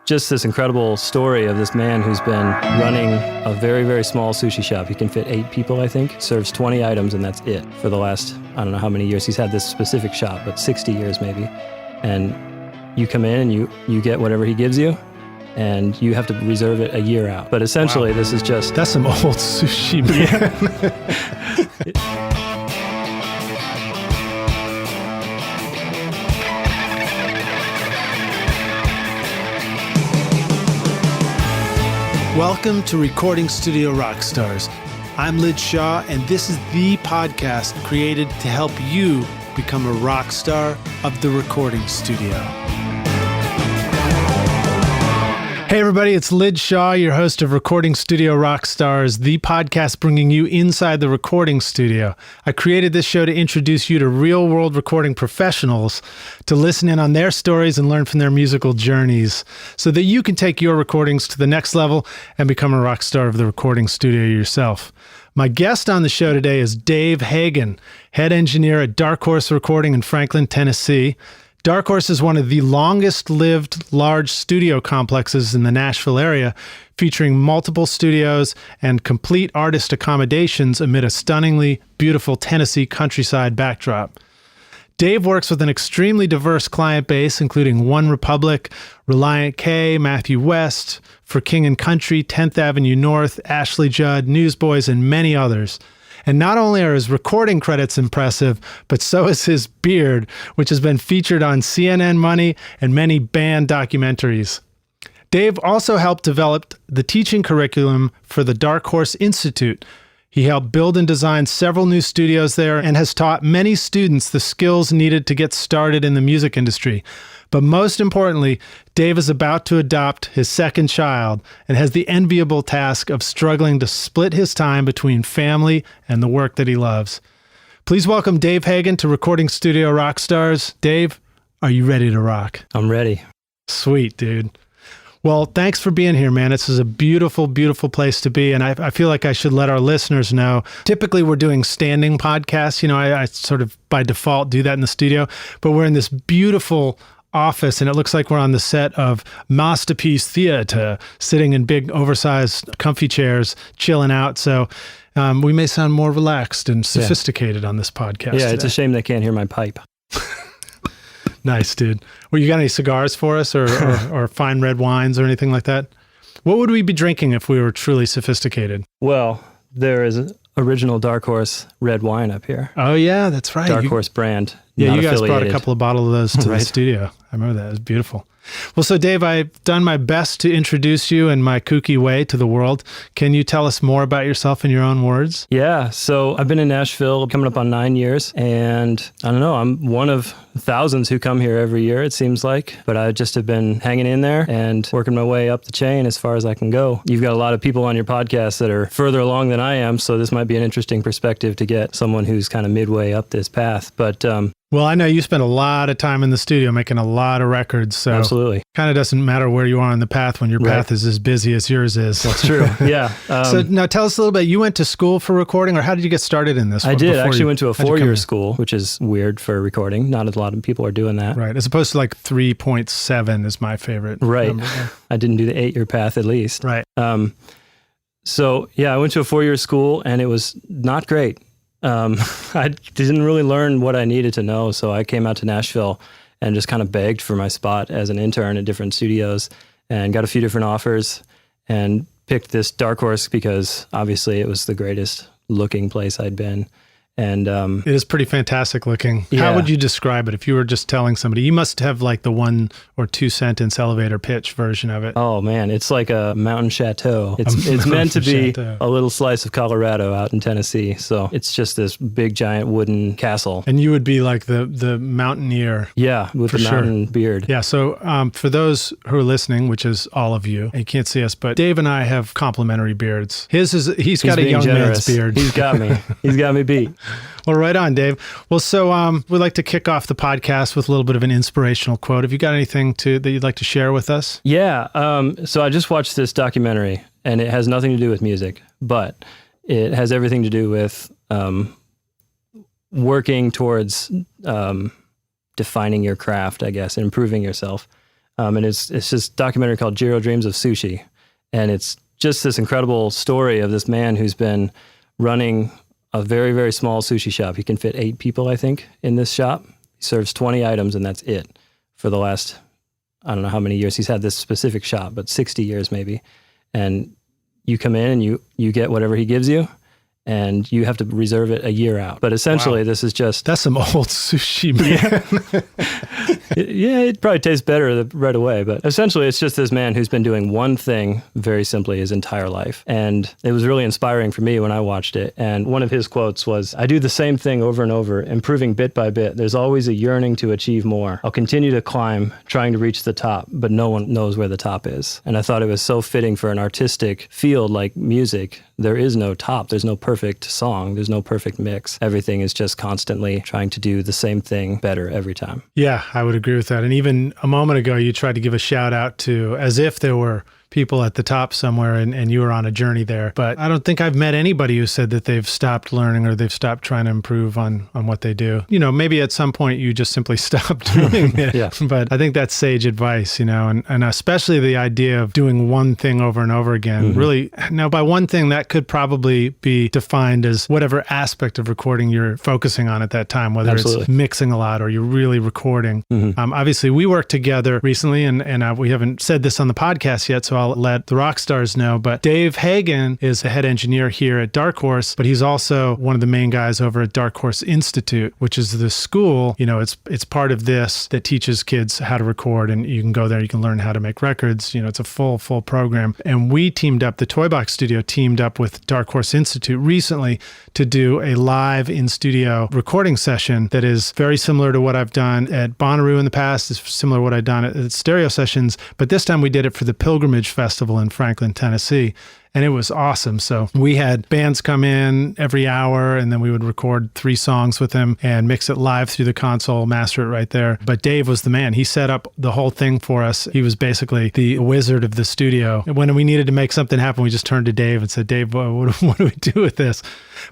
just this incredible story of this man who's been running a very, very small sushi shop. He can fit 8 people, I think, serves 20 items, and that's it for the last, I don't know how many years he's had this specific shop, but 60 years maybe. And you come in and you get whatever he gives you, and you have to reserve it a year out. But essentially, This is just... That's some old sushi, man. Welcome to Recording Studio Rockstars. I'm Lid Shaw, and this is the podcast created to help you become a rock star of the recording studio. Hey everybody, it's Lid Shaw, your host of Recording Studio Rockstars, the podcast bringing you inside the recording studio. I created this show to introduce you to real-world recording professionals, to listen in on their stories and learn from their musical journeys, so that you can take your recordings to the next level and become a rock star of the recording studio yourself. My guest on the show today is Dave Hagen, head engineer at Dark Horse Recording in Franklin, Tennessee. Dark Horse is one of the longest-lived large studio complexes in the Nashville area, featuring multiple studios and complete artist accommodations amid a stunningly beautiful Tennessee countryside backdrop. Dave works with an extremely diverse client base, including OneRepublic, Relient K, Matthew West, For King & Country, 10th Avenue North, Ashley Judd, Newsboys, and many others. And not only are his recording credits impressive, but so is his beard, which has been featured on CNN Money and many band documentaries. Dave also helped develop the teaching curriculum for the Dark Horse Institute. He helped build and design several new studios there and has taught many students the skills needed to get started in the music industry. But most importantly, Dave is about to adopt his second child and has the enviable task of struggling to split his time between family and the work that he loves. Please welcome Dave Hagen to Recording Studio Rockstars. Dave, are you ready to rock? I'm ready. Sweet, dude. Well, thanks for being here, man. This is a beautiful, beautiful place to be. And I feel like I should let our listeners know. Typically, we're doing standing podcasts. You know, I sort of by default do that in the studio. But we're in this beautiful office, and it looks like we're on the set of Masterpiece Theater, sitting in big, oversized, comfy chairs, chilling out. So we may sound more relaxed and sophisticated on this podcast. Yeah, today. It's a shame they can't hear my pipe. Nice, dude. Well, you got any cigars for us or fine red wines or anything like that? What would we be drinking if we were truly sophisticated? Well, there is original Dark Horse red wine up here. Oh, yeah, that's right. Dark Horse brand. Yeah, you guys affiliated. brought a couple of bottles of those to the studio. I remember that. It was beautiful. Well, so Dave, I've done my best to introduce you in my kooky way to the world. Can you tell us more about yourself in your own words? Yeah, so I've been in Nashville coming up on 9 years, and I don't know, I'm one of thousands who come here every year, it seems like, but I just have been hanging in there and working my way up the chain as far as I can go. You've got a lot of people on your podcast that are further along than I am, so this might be an interesting perspective to get someone who's kind of midway up this path, but well, I know you spend a lot of time in the studio making a lot of records, so absolutely. Kind of doesn't matter where you are on the path when your path is as busy as yours is. That's true, yeah. So now tell us a little bit, you went to school for recording, or how did you get started in this? I did. I actually went to a 4-year school, which is weird for recording. Not a lot of people are doing that. Right, as opposed to like 3.7 is my favorite right. number. I didn't do the 8-year path at least. Right. So yeah, I went to a 4-year school and it was not great. I didn't really learn what I needed to know, so I came out to Nashville and just kind of begged for my spot as an intern at different studios and got a few different offers and picked this Dark Horse because obviously it was the greatest looking place I'd been. And it is pretty fantastic looking. Yeah. How would you describe it if you were just telling somebody? You must have like the 1 or 2 sentence elevator pitch version of it. Oh man, it's like a mountain chateau. It's meant to be a little slice of Colorado out in Tennessee. So it's just this big giant wooden castle. And you would be like the mountaineer. Yeah, with the mountain beard. Yeah, so for those who are listening, which is all of you, and you can't see us, but Dave and I have complimentary beards. He's got a young man's beard. He's got me. He's got me beat. Well, right on, Dave. Well, so we'd like to kick off the podcast with a little bit of an inspirational quote. Have you got anything that you'd like to share with us? Yeah. So I just watched this documentary, and it has nothing to do with music, but it has everything to do with working towards defining your craft, I guess, and improving yourself. And it's this documentary called Jiro Dreams of Sushi. And it's just this incredible story of this man who's been running a very, very small sushi shop. He can fit 8 people, I think, in this shop. He serves 20 items, and that's it for the last, I don't know how many years he's had this specific shop, but 60 years maybe. And you come in and you get whatever he gives you, and you have to reserve it a year out. But essentially, This is just... That's some old sushi, man. It probably tastes better right away. But essentially, it's just this man who's been doing one thing very simply his entire life. And it was really inspiring for me when I watched it. And one of his quotes was, "I do the same thing over and over, improving bit by bit. There's always a yearning to achieve more. I'll continue to climb, trying to reach the top, but no one knows where the top is." And I thought it was so fitting for an artistic field like music. There is no top. There's no perfect song. There's no perfect mix. Everything is just constantly trying to do the same thing better every time. Yeah, I would agree with that. And even a moment ago, you tried to give a shout out to, as if there were people at the top somewhere and you were on a journey there. But I don't think I've met anybody who said that they've stopped learning or they've stopped trying to improve on what they do. Maybe at some point you just simply stopped doing it. Yeah. But I think that's sage advice, and especially the idea of doing one thing over and over again. Mm-hmm. Really, now by one thing, that could probably be defined as whatever aspect of recording you're focusing on at that time, whether Absolutely. It's mixing a lot or you're really recording. Mm-hmm. Obviously, we worked together recently, and we haven't said this on the podcast yet, so I'll let the rock stars know, but Dave Hagen is the head engineer here at Dark Horse, but he's also one of the main guys over at Dark Horse Institute, which is the school, it's part of this that teaches kids how to record, and you can go there, you can learn how to make records, it's a full program. And we teamed up, the Toybox Studio teamed up with Dark Horse Institute recently to do a live in-studio recording session that is very similar to what I've done at Bonnaroo in the past, is similar to what I've done at Stereo Sessions, but this time we did it for the Pilgrimage Festival in Franklin, Tennessee. And it was awesome. So we had bands come in every hour, and then we would record 3 songs with them and mix it live through the console, master it right there. But Dave was the man. He set up the whole thing for us. He was basically the wizard of the studio. And when we needed to make something happen, we just turned to Dave and said, "Dave, what do we do with this?"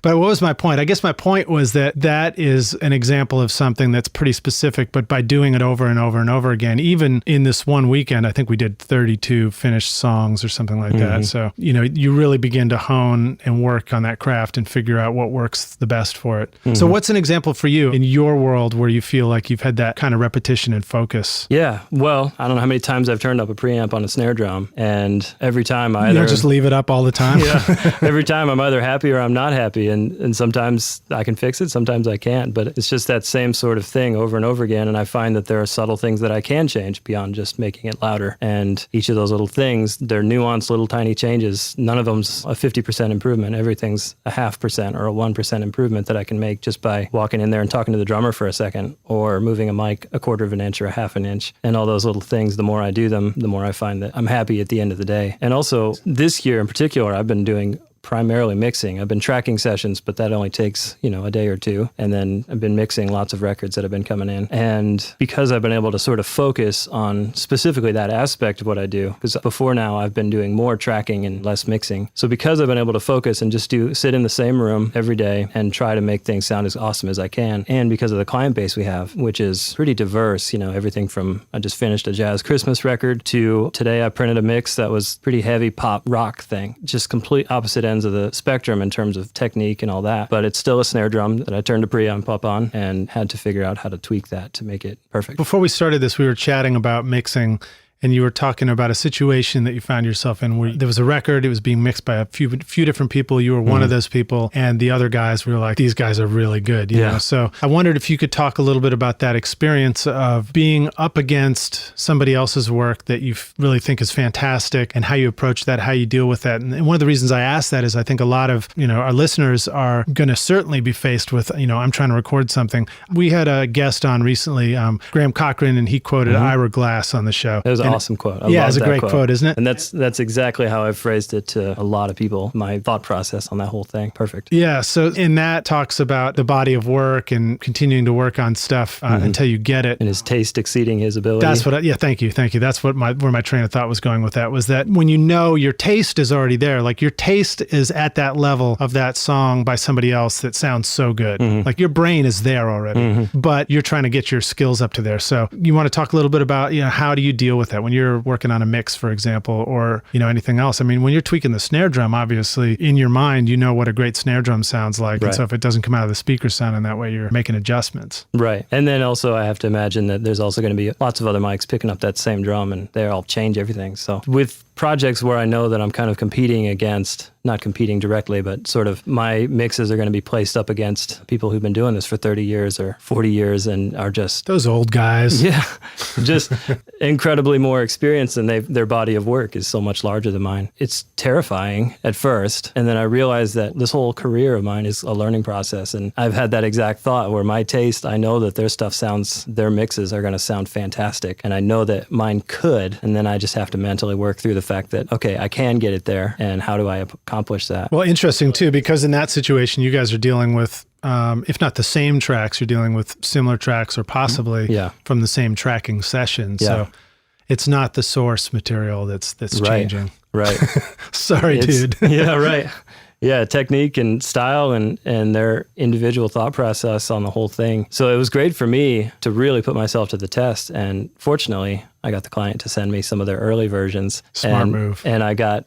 But what was my point? I guess my point was that is an example of something that's pretty specific, but by doing it over and over and over again, even in this one weekend, I think we did 32 finished songs or something like that. So, you really begin to hone and work on that craft and figure out what works the best for it. Mm-hmm. So what's an example for you in your world where you feel like you've had that kind of repetition and focus? Yeah, well, I don't know how many times I've turned up a preamp on a snare drum, and every time I You don't just leave it up all the time? Yeah, every time I'm either happy or I'm not happy, and sometimes I can fix it, sometimes I can't, but it's just that same sort of thing over and over again, and I find that there are subtle things that I can change beyond just making it louder, and each of those little things, they're nuanced little tiny changes. None of them's a 50% improvement. Everything's a 0.5% or a 1% improvement that I can make just by walking in there and talking to the drummer for a second, or moving a mic 1/4 of an inch or a 1/2 inch. And all those little things, the more I do them, the more I find that I'm happy at the end of the day. And also this year in particular, I've been doing primarily mixing. I've been tracking sessions, but that only takes, a day or two. And then I've been mixing lots of records that have been coming in. And because I've been able to sort of focus on specifically that aspect of what I do, because before now I've been doing more tracking and less mixing. So because I've been able to focus and just sit in the same room every day and try to make things sound as awesome as I can. And because of the client base we have, which is pretty diverse, everything from I just finished a jazz Christmas record to today I printed a mix that was pretty heavy pop rock thing. Just complete opposite ends of the spectrum in terms of technique and all that, but it's still a snare drum that I turned a preamp up on and had to figure out how to tweak that to make it perfect. Before we started this, we were chatting about mixing, and you were talking about a situation that you found yourself in where there was a record, it was being mixed by a few different people. You were one of those people, and the other guys were like, these guys are really good. You know? So I wondered if you could talk a little bit about that experience of being up against somebody else's work that you really think is fantastic, and how you approach that, how you deal with that. And one of the reasons I ask that is I think a lot of, our listeners are going to certainly be faced with, I'm trying to record something. We had a guest on recently, Graham Cochran, and he quoted Ira Glass on the show. It was an awesome quote. It's a great quote, isn't it? And that's exactly how I've phrased it to a lot of people, my thought process on that whole thing. Perfect. Yeah, so in that talks about the body of work and continuing to work on stuff until you get it. And his taste exceeding his ability. That's what thank you. That's what where my train of thought was going with that, was that when your taste is already there, like your taste is at that level of that song by somebody else that sounds so good. Like your brain is there already, but you're trying to get your skills up to there. So you want to talk a little bit about, how do you deal with that? that when you're working on a mix, for example, or, anything else. I mean, when you're tweaking the snare drum, obviously in your mind, you know what a great snare drum sounds like. Right. And so if it doesn't come out of the speaker sounding that way, you're making adjustments. Right. And then also I have to imagine that there's also going to be lots of other mics picking up that same drum, and they all change everything. So with projects where I know that I'm kind of competing against, not competing directly, but sort of my mixes are going to be placed up against people who've been doing this for 30 years or 40 years and are just... Those old guys. Yeah, just incredibly more experienced, and their body of work is so much larger than mine. It's terrifying at first, and then I realized that this whole career of mine is a learning process, and I've had that exact thought where my taste, I know that their mixes are going to sound fantastic, and I know that mine could, and then I just have to mentally work through the fact that, okay, I can get it there, and how do I accomplish that? Well, interesting too, because in that situation, you guys are dealing with, if not the same tracks, you're dealing with similar tracks or possibly from the same tracking session. Yeah. So it's not the source material that's changing. Right. Sorry, dude. Yeah, right. Yeah, technique and style and their individual thought process on the whole thing. So it was great for me to really put myself to the test. And fortunately, I got the client to send me some of their early versions. Smart move. And I got,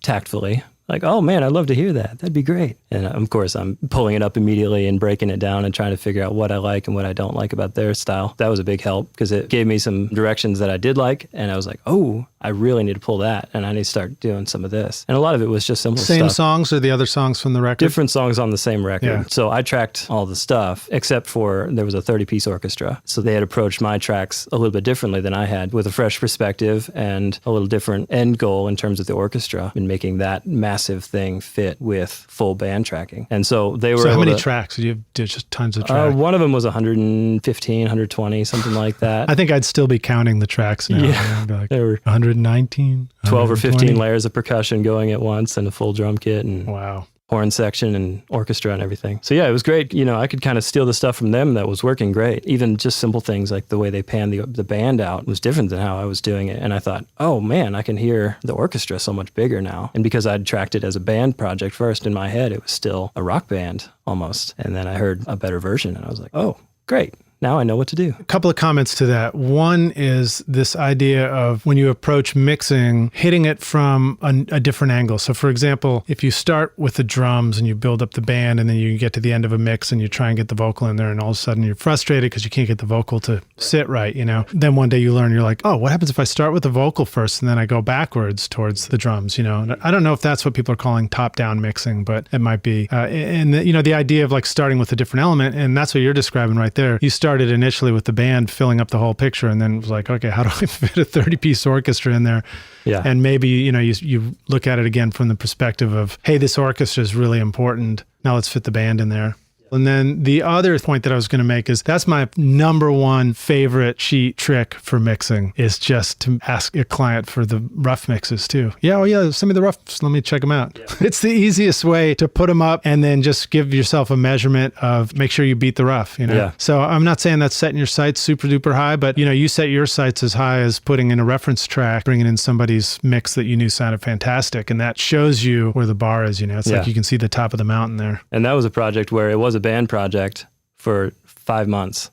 tactfully, like, oh man, I'd love to hear that. That'd be great. And of course, I'm pulling it up immediately and breaking it down and trying to figure out what I like and what I don't like about their style. That was a big help because it gave me some directions that I did like. And I was like, oh, I really need to pull that. And I need to start doing some of this. And a lot of it was just simple stuff. Same songs or the other songs from the record? Different songs on the same record. Yeah. So I tracked all the stuff except for there was a 30-piece orchestra. So they had approached my tracks a little bit differently than I had, with a fresh perspective and a little different end goal in terms of the orchestra and making that massive thing fit with full band tracking. And so they were So how many tracks? Did you have just tons of tracks? One of them was 115, 120, something like that. I think I'd still be counting the tracks now. Yeah. I'd be like, They were 119, 12 or 15 layers of percussion going at once and a full drum kit and wow. horn section and orchestra and everything. So yeah, it was great. I could kind of steal the stuff from them that was working great. Even just simple things like the way they panned the band out was different than how I was doing it. And I thought, oh man, I can hear the orchestra so much bigger now. And because I'd tracked it as a band project first, in my head, it was still a rock band almost. And then I heard a better version and I was like, oh, great. Now I know what to do. A couple of comments to that. One is this idea of when you approach mixing, hitting it from a different angle. So for example, if you start with the drums and you build up the band and then you get to the end of a mix and you try and get the vocal in there and all of a sudden you're frustrated because you can't get the vocal to sit right, Then one day you learn, you're like, oh, what happens if I start with the vocal first and then I go backwards towards the drums, And I don't know if that's what people are calling top-down mixing, but it might be. The idea of like starting with a different element, and that's what you're describing right there. You started initially with the band filling up the whole picture and then was like, okay, how do I fit a 30-piece orchestra in there? Yeah. And maybe, you look at it again from the perspective of, hey, this orchestra is really important. Now let's fit the band in there. And then the other point that I was going to make is that's my number one favorite sheet trick for mixing is just to ask a client for the rough mixes too. Yeah, oh yeah, send me the roughs. Let me check them out. Yeah. It's the easiest way to put them up and then just give yourself a measurement of make sure you beat the rough, Yeah. So I'm not saying that's setting your sights super duper high, but you set your sights as high as putting in a reference track, bringing in somebody's mix that you knew sounded fantastic. And that shows you where the bar is, It's like you can see the top of the mountain there. And that was a project where it was a band project for 5 months.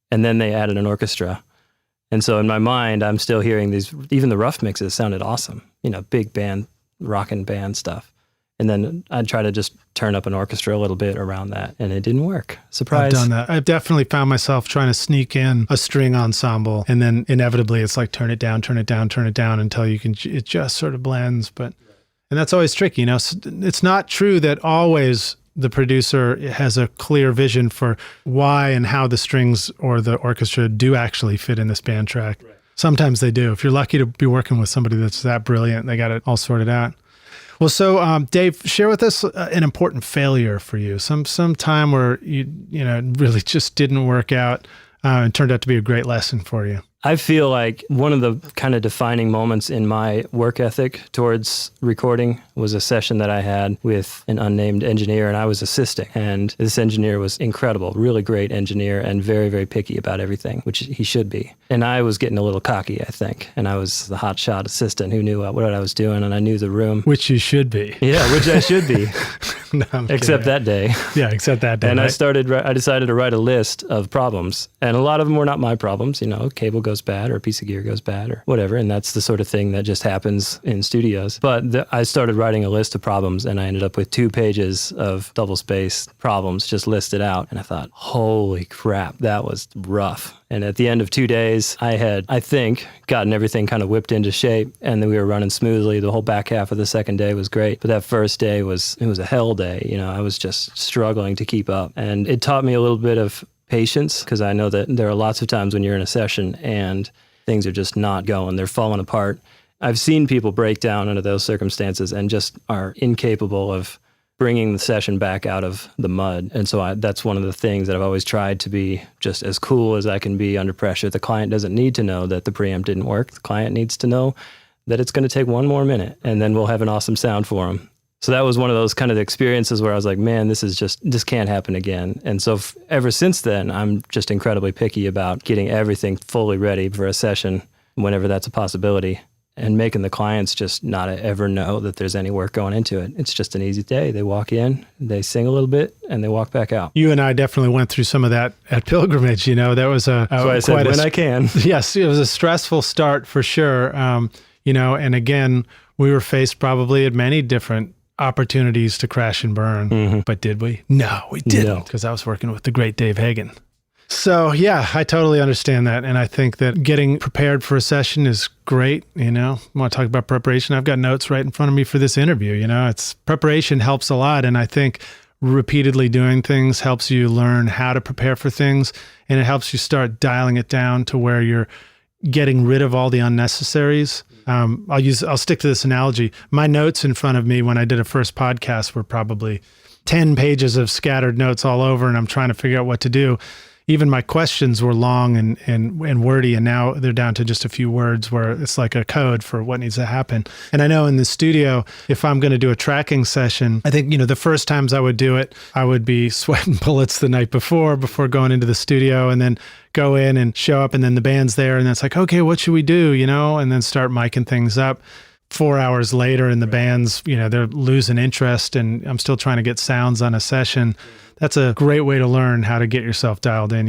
And then they added an orchestra. And so in my mind, I'm still hearing these, even the rough mixes sounded awesome, big band, rockin' band stuff. And then I'd try to just turn up an orchestra a little bit around that, and it didn't work. Surprise. I've done that. I've definitely found myself trying to sneak in a string ensemble, and then inevitably it's like turn it down until it just sort of blends. And that's always tricky. It's not true that always the producer has a clear vision for why and how the strings or the orchestra do actually fit in this band track. Right. Sometimes they do. If you're lucky to be working with somebody that's that brilliant, they got it all sorted out. Well, so Dave, share with us an important failure for you. Some time where you really just didn't work out and turned out to be a great lesson for you. I feel like one of the kind of defining moments in my work ethic towards recording was a session that I had with an unnamed engineer, and I was assisting. And this engineer was incredible, really great engineer, and very, very picky about everything, which he should be. And I was getting a little cocky, I think. And I was the hotshot assistant who knew what I was doing, and I knew the room. Which you should be. Yeah, which I should be. No, I'm except kidding. that day. Yeah, except that day. And right? I decided to write a list of problems. And a lot of them were not my problems. Cable goes bad or a piece of gear goes bad or whatever. And that's the sort of thing that just happens in studios. But I started writing a list of problems, and I ended up with 2 pages of double-spaced problems just listed out. And I thought, holy crap, that was rough. And at the end of 2 days, I had, I think, gotten everything kind of whipped into shape, and then we were running smoothly. The whole back half of the second day was great. But that first day it was a hell day. I was just struggling to keep up. And it taught me a little bit of patience, because I know that there are lots of times when you're in a session and things are just not going. They're falling apart. I've seen people break down under those circumstances and just are incapable of bringing the session back out of the mud. And so that's one of the things that I've always tried to be just as cool as I can be under pressure. The client doesn't need to know that the preamp didn't work. The client needs to know that it's going to take 1 more minute, and then we'll have an awesome sound for them. So that was one of those kind of experiences where I was like, man, this can't happen again. And so ever since then, I'm just incredibly picky about getting everything fully ready for a session whenever that's a possibility, and making the clients just not ever know that there's any work going into it. It's just an easy day. They walk in, they sing a little bit, and they walk back out. You and I definitely went through some of that at Pilgrimage. That was That's why I said when I can. Yes, it was a stressful start for sure. And again, we were faced probably at many different opportunities to crash and burn. Mm-hmm. But did we? No, we didn't, because I was working with the great Dave Hagen. So yeah, I totally understand that. And I think that getting prepared for a session is great. I want to talk about preparation. I've got notes right in front of me for this interview. Preparation helps a lot. And I think repeatedly doing things helps you learn how to prepare for things. And it helps you start dialing it down to where you're getting rid of all the unnecessaries. I'll stick to this analogy. My notes in front of me when I did a first podcast were probably 10 pages of scattered notes all over, and I'm trying to figure out what to do. Even my questions were long and wordy, and now they're down to just a few words where it's like a code for what needs to happen. And I know in the studio, if I'm going to do a tracking session, I think, the first times I would do it, I would be sweating bullets the night before going into the studio, and then go in and show up, and then the band's there, and it's like, okay, what should we do, and then start miking things up. 4 hours later, and the band's, they're losing interest, and I'm still trying to get sounds on a session. That's a great way to learn how to get yourself dialed in,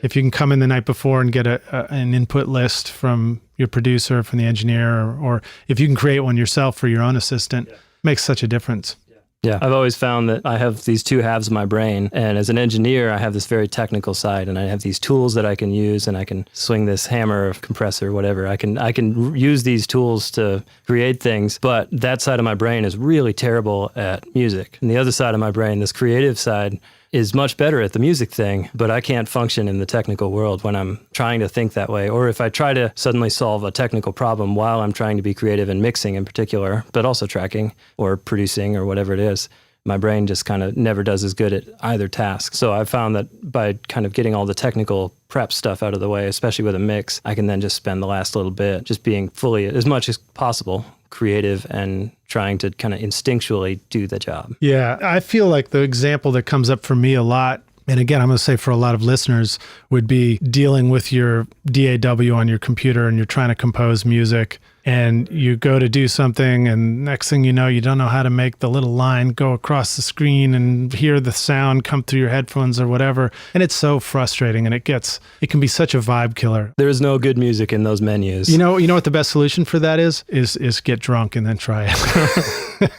If you can come in the night before and get an input list from your producer, from the engineer, or if you can create one yourself for your own assistant, makes such a difference. Yeah, I've always found that I have these 2 halves of my brain, and as an engineer, I have this very technical side, and I have these tools that I can use, and I can swing this hammer or compressor, whatever. I can use these tools to create things, but that side of my brain is really terrible at music. And the other side of my brain, this creative side, is much better at the music thing, but I can't function in the technical world when I'm trying to think that way. Or if I try to suddenly solve a technical problem while I'm trying to be creative in mixing in particular, but also tracking or producing or whatever it is, my brain just kind of never does as good at either task. So I've found that by kind of getting all the technical prep stuff out of the way, especially with a mix, I can then just spend the last little bit just being fully, as much as possible, creative and trying to kind of instinctually do the job. Yeah, I feel like the example that comes up for me a lot, and again, I'm going to say for a lot of listeners, would be dealing with your DAW on your computer and you're trying to compose music, and you go to do something, and next thing you know, you don't know how to make the little line go across the screen and hear the sound come through your headphones or whatever. And it's so frustrating, and it can be such a vibe killer. There is no good music in those menus. You know what the best solution for that is get drunk and then try it.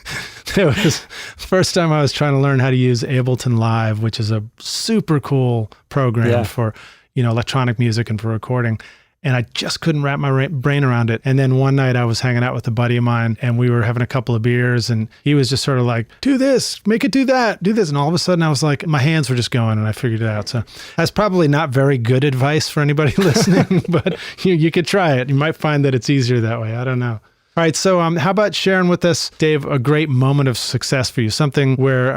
It was first time I was trying to learn how to use Ableton Live, which is a super cool program for, electronic music and for recording. And I just couldn't wrap my brain around it. And then one night I was hanging out with a buddy of mine, and we were having a couple of beers, and he was just sort of like, do this, make it do that, do this. And all of a sudden I was like, my hands were just going, and I figured it out. So that's probably not very good advice for anybody listening, but you could try it. You might find that it's easier that way. I don't know. All right, so how about sharing with us, Dave, a great moment of success for you, something where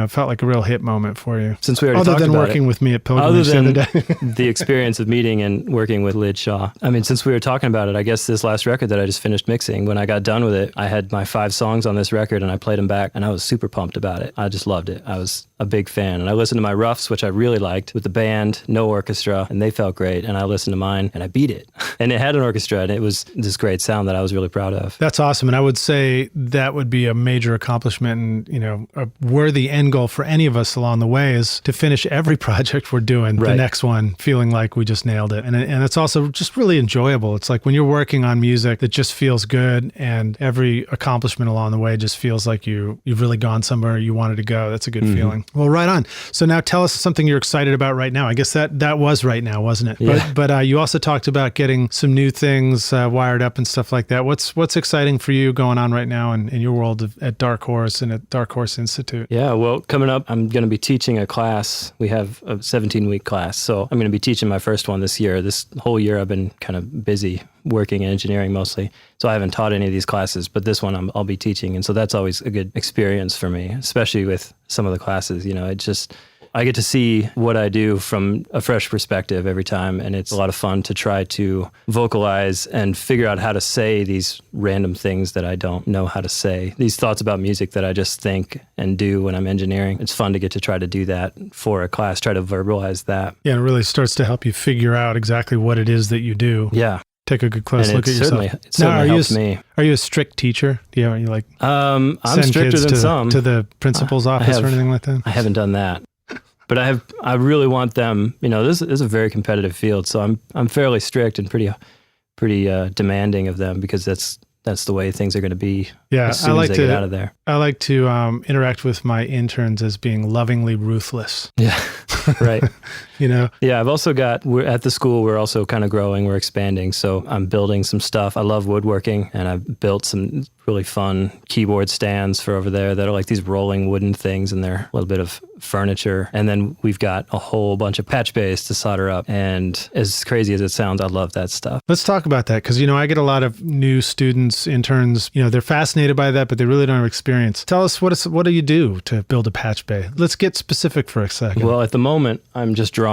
felt like a real hit moment for you. Since we already talked about it. Other than working with me at Pilgrimage the other day. The experience of meeting and working with Lid Shaw. I mean, since we were talking about it, I guess this last record that I just finished mixing, when I got done with it, I had my 5 songs on this record, and I played them back, and I was super pumped about it. I just loved it. I was a big fan, and I listened to my roughs, which I really liked, with the band, no orchestra, and they felt great, and I listened to mine, and I beat it. And it had an orchestra, and it was this great sound that I was really proud of. proud of. That's awesome. And I would say that would be a major accomplishment and, a worthy end goal for any of us along the way is to finish every project we're doing, the next one, feeling like we just nailed it. And it's also just really enjoyable. It's like when you're working on music that just feels good and every accomplishment along the way just feels like you've really gone somewhere you wanted to go. That's a good feeling. Well, right on. So now tell us something you're excited about right now. I guess that was right now, wasn't it? Yeah. But you also talked about getting some new things wired up and stuff like that. What's exciting for you going on right now in your world at Dark Horse and at Dark Horse Institute? Yeah, well, coming up, I'm going to be teaching a class. We have a 17-week class. So I'm going to be teaching my first one this year. This whole year I've been kind of busy working in engineering mostly. So I haven't taught any of these classes, but this one I'll be teaching. And so that's always a good experience for me, especially with some of the classes. I get to see what I do from a fresh perspective every time, and it's a lot of fun to try to vocalize and figure out how to say these random things that I don't know how to say, these thoughts about music that I just think and do when I'm engineering. It's fun to get to try to do that for a class, try to verbalize that. Yeah, it really starts to help you figure out exactly what it is that you do. Yeah. Take a good close look at yourself. It certainly helps me. Are you a strict teacher? Do you like I'm send stricter kids than some. to the principal's office or anything like that? I haven't done that. But I really want them, this is a very competitive field, so I'm fairly strict and pretty demanding of them because that's the way things are going to be as soon as they get out of there. I like to interact with my interns as being lovingly ruthless. Yeah, right. Yeah, I've also we're at the school, we're also kind of growing, we're expanding. So I'm building some stuff. I love woodworking, and I've built some really fun keyboard stands for over there that are like these rolling wooden things, and they're a little bit of furniture. And then we've got a whole bunch of patch bays to solder up. And as crazy as it sounds, I love that stuff. Let's talk about that because, I get a lot of new students, interns, they're fascinated by that, but they really don't have experience. Tell us what do you do to build a patch bay? Let's get specific for a second. Well, at the moment, I'm just drawing.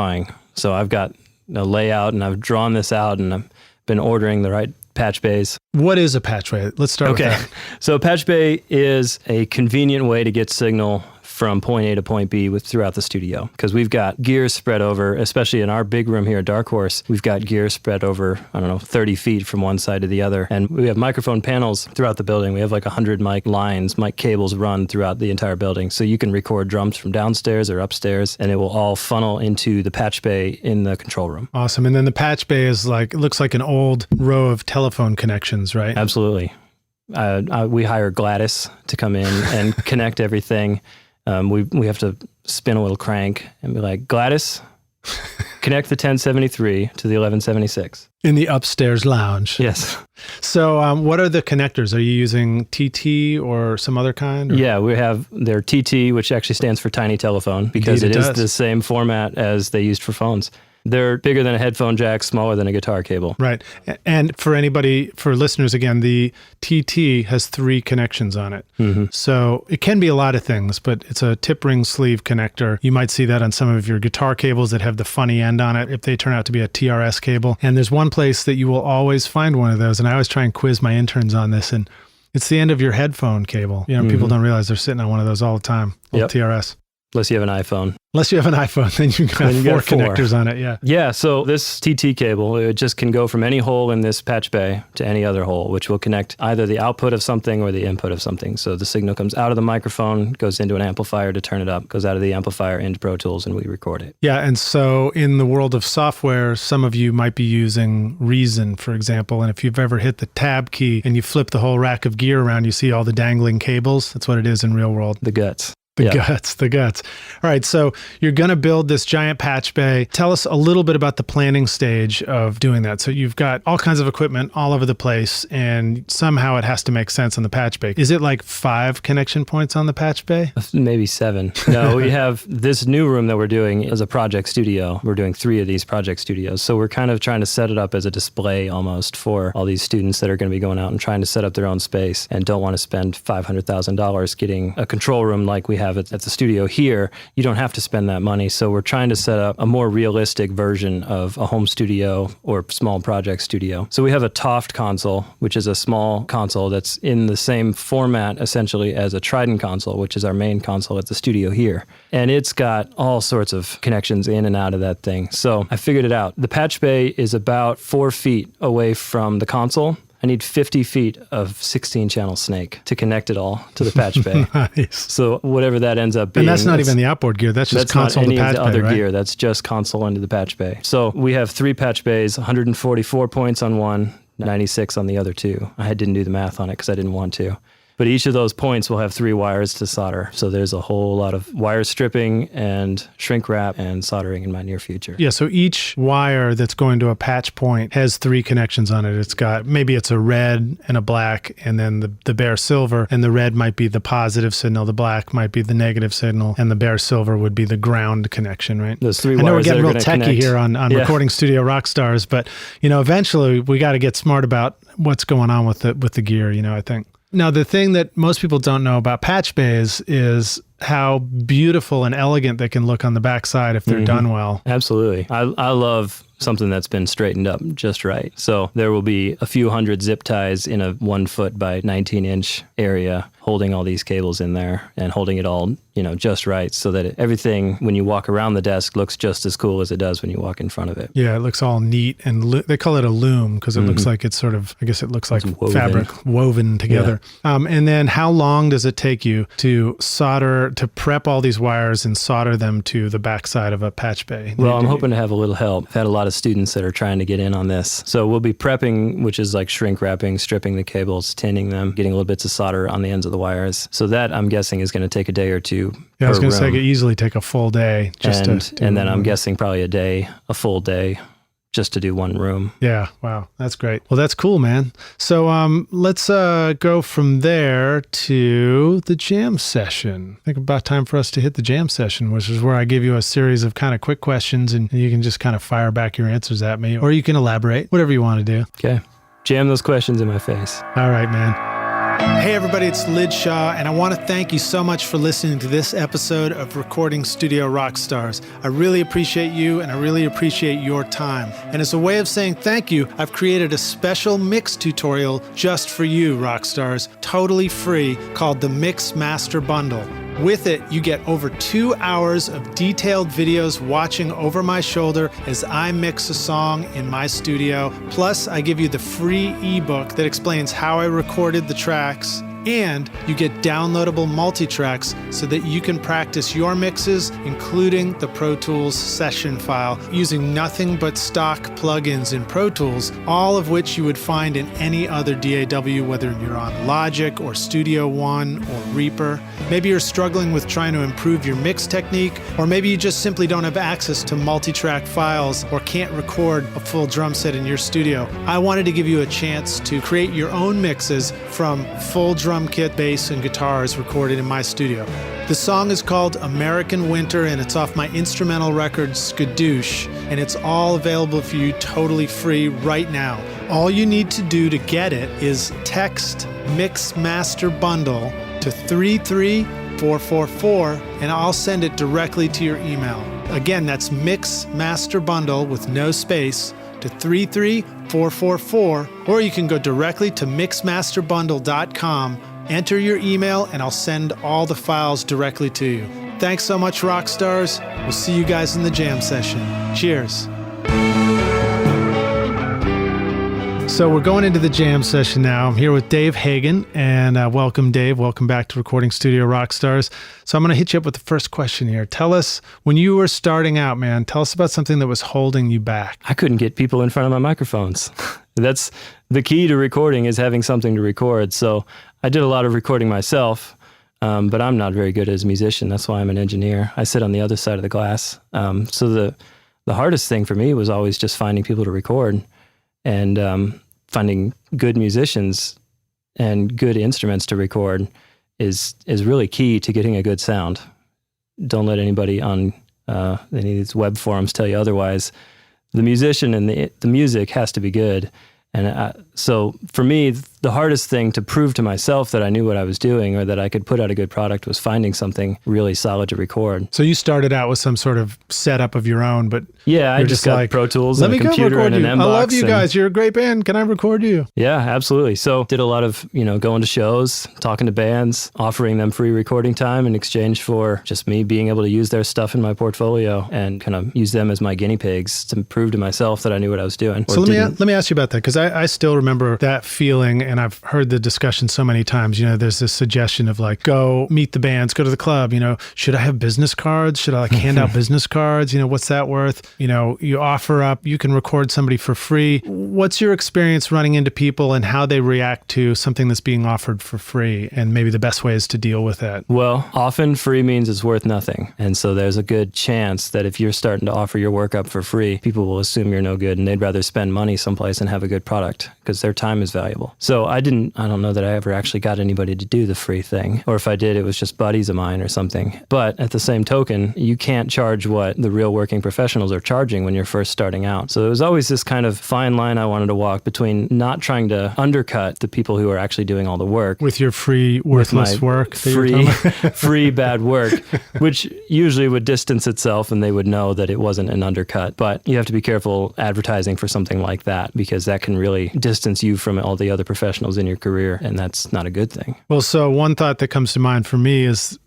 So I've got a layout and I've drawn this out and I've been ordering the right patch bays. What is a patch bay? Let's start with that. So a patch bay is a convenient way to get signal from point A to point B throughout the studio, because we've got gear spread over, especially in our big room here at Dark Horse, we've got gear spread over, 30 feet from one side to the other. And we have microphone panels throughout the building. We have like 100 mic cables run throughout the entire building. So you can record drums from downstairs or upstairs, and it will all funnel into the patch bay in the control room. Awesome. And then the patch bay is it looks like an old row of telephone connections, right? Absolutely. We hire Gladys to come in and connect everything. We have to spin a little crank and be like, Gladys, connect the 1073 to the 1176. In the upstairs lounge. Yes. So what are the connectors? Are you using TT or some other kind? Or? Yeah, we have their TT, which actually stands for tiny telephone, because it is the same format as they used for phones. They're bigger than a headphone jack, smaller than a guitar cable. Right. And for listeners, again, the TT has 3 connections on it. Mm-hmm. So it can be a lot of things, but it's a tip ring sleeve connector. You might see that on some of your guitar cables that have the funny end on it if they turn out to be a TRS cable. And there's one place that you will always find one of those. And I always try and quiz my interns on this. And it's the end of your headphone cable. People don't realize they're sitting on one of those all the time. TRS. Unless you have an iPhone. Unless you have an iPhone, then you got 4 connectors on it, yeah. Yeah, so this TT cable, it just can go from any hole in this patch bay to any other hole, which will connect either the output of something or the input of something. So the signal comes out of the microphone, goes into an amplifier to turn it up, goes out of the amplifier into Pro Tools, and we record it. Yeah, and so in the world of software, some of you might be using Reason, for example, and if you've ever hit the tab key and you flip the whole rack of gear around, you see all the dangling cables. That's what it is in real world. The guts. The guts. All right, so you're going to build this giant patch bay. Tell us a little bit about the planning stage of doing that. So you've got all kinds of equipment all over the place, and somehow it has to make sense on the patch bay. Is it like 5 connection points on the patch bay? Maybe 7. No, we have this new room that we're doing as a project studio. We're doing 3 of these project studios. So we're kind of trying to set it up as a display almost for all these students that are going to be going out and trying to set up their own space and don't want to spend $500,000 getting a control room like we have at the studio here. You don't have to spend that money. So we're trying to set up a more realistic version of a home studio or small project studio. So we have a Toft console, which is a small console that's in the same format essentially as a Trident console, which is our main console at the studio here. And it's got all sorts of connections in and out of that thing. So I figured it out. The patch bay is about 4 feet away from the console. I need 50 feet of 16-channel snake to connect it all to the patch bay. Nice. So whatever that ends up being. And that's not even the outboard gear. That's just console to patch bay, right? That's not any of the other gear. That's just console into the patch bay. So we have 3 patch bays, 144 points on one, 96 on the other 2. I didn't do the math on it because I didn't want to. But each of those points will have 3 wires to solder. So there's a whole lot of wire stripping and shrink wrap and soldering in my near future. Yeah, so each wire that's going to a patch point has 3 connections on it. It's got, maybe it's a red and a black, and then the bare silver, and the red might be the positive signal, the black might be the negative signal, and the bare silver would be the ground connection, right? Those 3 wires. I know we're getting real techie connect. here on Recording Studio Rockstars, but eventually we got to get smart about what's going on with the gear, I think. Now, the thing that most people don't know about patch bays is how beautiful and elegant they can look on the backside if they're done well. Absolutely. I love something that's been straightened up just right. So there will be a few hundred zip ties in a 1 foot by 19 inch area holding all these cables in there and holding it all, just right so that everything, when you walk around the desk, looks just as cool as it does when you walk in front of it. Yeah, it looks all neat. And they call it a loom because it looks like it's sort of, I guess it looks like fabric woven together. Yeah. And then how long does it take you to prep all these wires and solder them to the backside of a patch bay? Well, I'm hoping to have a little help. I've had a lot of students that are trying to get in on this. So we'll be prepping, which is like shrink wrapping, stripping the cables, tinning them, getting little bits of solder on the ends of the wires. So that, I'm guessing, is going to take a day or 2. Yeah, I was going to say it could easily take a full day and then I'm guessing probably a full day just to do 1 room. Yeah, wow, that's great. Well, that's cool, man. So let's go from there to the jam session. I think about time for us to hit the jam session, which is where I give you a series of kind of quick questions and you can just kind of fire back your answers at me, or you can elaborate, whatever you want to do. Okay. Jam those questions in my face. All right, man. Hey everybody, it's Lid Shaw, and I want to thank you so much for listening to this episode of Recording Studio Rockstars. I really appreciate you, and I really appreciate your time. And as a way of saying thank you, I've created a special mix tutorial just for you, Rockstars, totally free, called the Mix Master Bundle. With it, you get over 2 hours of detailed videos watching over my shoulder as I mix a song in my studio. Plus, I give you the free ebook that explains how I recorded the tracks. And you get downloadable multi-tracks so that you can practice your mixes, including the Pro Tools session file, using nothing but stock plugins in Pro Tools, all of which you would find in any other DAW, whether you're on Logic or Studio One or Reaper. Maybe you're struggling with trying to improve your mix technique, or maybe you just simply don't have access to multi-track files or can't record a full drum set in your studio. I wanted to give you a chance to create your own mixes from full drum kit, bass, and guitars recorded in my studio. The song is called American Winter, and it's off my instrumental record Skadoosh, and it's all available for you totally free right now. All you need to do to get it is text Mix Master Bundle to 33444, and I'll send it directly to your email. Again, that's Mix Master Bundle with no space to 33444, or you can go directly to mixmasterbundle.com, enter your email, and I'll send all the files directly to you. Thanks so much, Rockstars. We'll see you guys in the jam session. Cheers. So we're going into the jam session now. I'm here with Dave Hagen, and welcome, Dave. Welcome back to Recording Studio Rockstars. So I'm going to hit you up with the first question here. Tell us, when you were starting out, man, tell us about something that was holding you back. I couldn't get people in front of my microphones. That's the key to recording, is having something to record. So I did a lot of recording myself, but I'm not very good as a musician. That's why I'm an engineer. I sit on the other side of the glass. So the hardest thing for me was always just finding people to record, and finding good musicians and good instruments to record is really key to getting a good sound. Don't let anybody on any of these web forums tell you otherwise. The musician and the music has to be good. And so for me, the hardest thing to prove to myself that I knew what I was doing or that I could put out a good product was finding something really solid to record. So you started out with some sort of setup of your own, but yeah, I just got like, Pro Tools and a computer and an MBox. I love you guys. You're a great band. Can I record you? Yeah, absolutely. So did a lot of, going to shows, talking to bands, offering them free recording time in exchange for just me being able to use their stuff in my portfolio and kind of use them as my guinea pigs to prove to myself that I knew what I was doing. So let me ask you about that, because I still remember that feeling, and I've heard the discussion so many times. There's this suggestion of like, go meet the bands, go to the club. Should I have business cards? Should I like hand out business cards? What's that worth? You offer up, you can record somebody for free. What's your experience running into people and how they react to something that's being offered for free, and maybe the best ways to deal with that? Well, often free means it's worth nothing. And so there's a good chance that if you're starting to offer your work up for free, people will assume you're no good and they'd rather spend money someplace and have a good product because their time is valuable. So I don't know that I ever actually got anybody to do the free thing. Or if I did, it was just buddies of mine or something. But at the same token, you can't charge what the real working professionals are charging when you're first starting out. So there was always this kind of fine line I wanted to walk between not trying to undercut the people who are actually doing all the work. With your free, worthless work. Free bad work, which usually would distance itself and they would know that it wasn't an undercut. But you have to be careful advertising for something like that because that can really distance you from all the other professionals in your career, and that's not a good thing. Well, so one thought that comes to mind for me is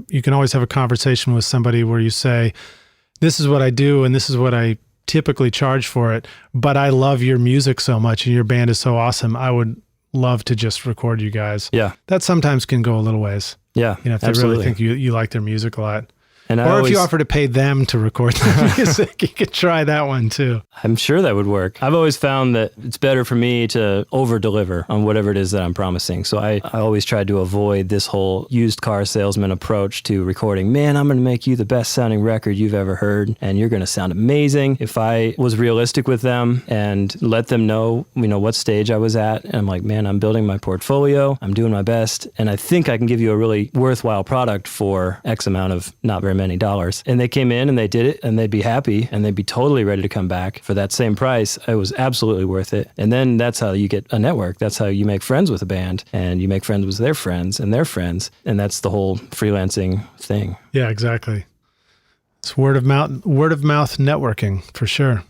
you can always have a conversation with somebody where you say, this is what I do and this is what I typically charge for it, but I love your music so much and your band is so awesome. I would love to just record you guys. Yeah. That sometimes can go a little ways. Yeah, if they really think you like their music a lot. Or if you offer to pay them to record the music, you could try that one too. I'm sure that would work. I've always found that it's better for me to over-deliver on whatever it is that I'm promising. So I always tried to avoid this whole used car salesman approach to recording. Man, I'm going to make you the best sounding record you've ever heard, and you're going to sound amazing. If I was realistic with them and let them know, what stage I was at, and I'm like, man, I'm building my portfolio, I'm doing my best, and I think I can give you a really worthwhile product for X amount of not very many dollars. And they came in and they did it and they'd be happy and they'd be totally ready to come back for that same price. It was absolutely worth it. And then that's how you get a network. That's how you make friends with a band and you make friends with their friends and their friends. And that's the whole freelancing thing. Yeah, exactly. It's word of mouth networking for sure. All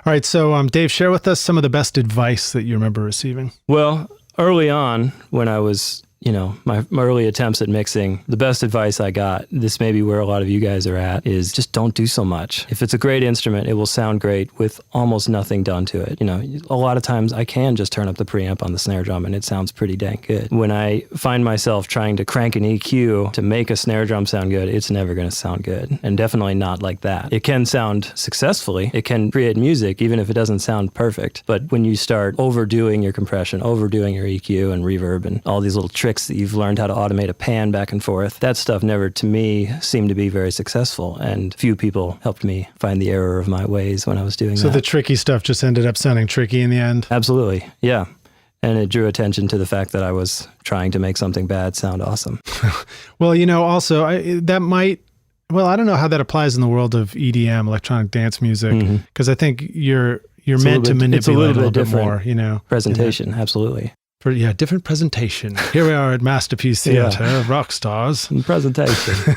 right. So Dave, share with us some of the best advice that you remember receiving. Well, early on when I was my early attempts at mixing, the best advice I got, this may be where a lot of you guys are at, is just don't do so much. If it's a great instrument, it will sound great with almost nothing done to it. A lot of times I can just turn up the preamp on the snare drum and it sounds pretty dang good. When I find myself trying to crank an EQ to make a snare drum sound good, it's never going to sound good. And definitely not like that. It can sound successfully. It can create music, even if it doesn't sound perfect. But when you start overdoing your compression, overdoing your EQ and reverb and all these little tricks that you've learned how to automate a pan back and forth, that stuff never, to me, seemed to be very successful. And few people helped me find the error of my ways when I was doing that. So the tricky stuff just ended up sounding tricky in the end? Absolutely, yeah. And it drew attention to the fact that I was trying to make something bad sound awesome. Well, also, I don't know how that applies in the world of EDM, electronic dance music, because I think you're meant to manipulate a little bit more, Presentation, absolutely. Different presentation. Here we are at Masterpiece Theater, rock stars. Presentation.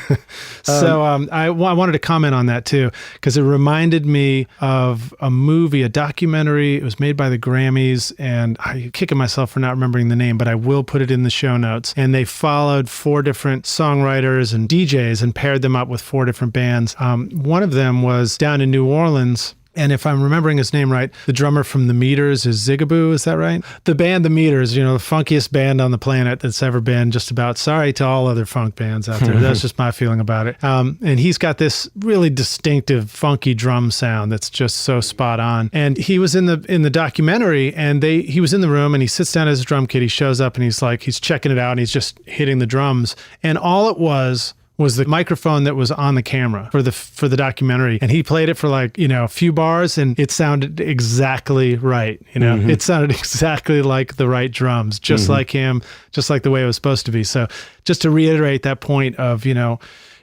So I wanted to comment on that too, because it reminded me of a movie, a documentary. It was made by the Grammys, and I'm kicking myself for not remembering the name, but I will put it in the show notes. And they followed 4 different songwriters and DJs and paired them up with 4 different bands. One of them was down in New Orleans. And if I'm remembering his name right, the drummer from The Meters is Zigaboo, is that right? The band The Meters, the funkiest band on the planet that's ever been, just about. Sorry to all other funk bands out there. That's just my feeling about it. And he's got this really distinctive funky drum sound that's just so spot on. And he was in the documentary, and he was in the room and he sits down at his drum kit. He shows up and he's checking it out and he's just hitting the drums. And all it was the microphone that was on the camera for the documentary. And he played it for a few bars and it sounded exactly right. It sounded exactly like the right drums, just like him, just like the way it was supposed to be. So just to reiterate that point of,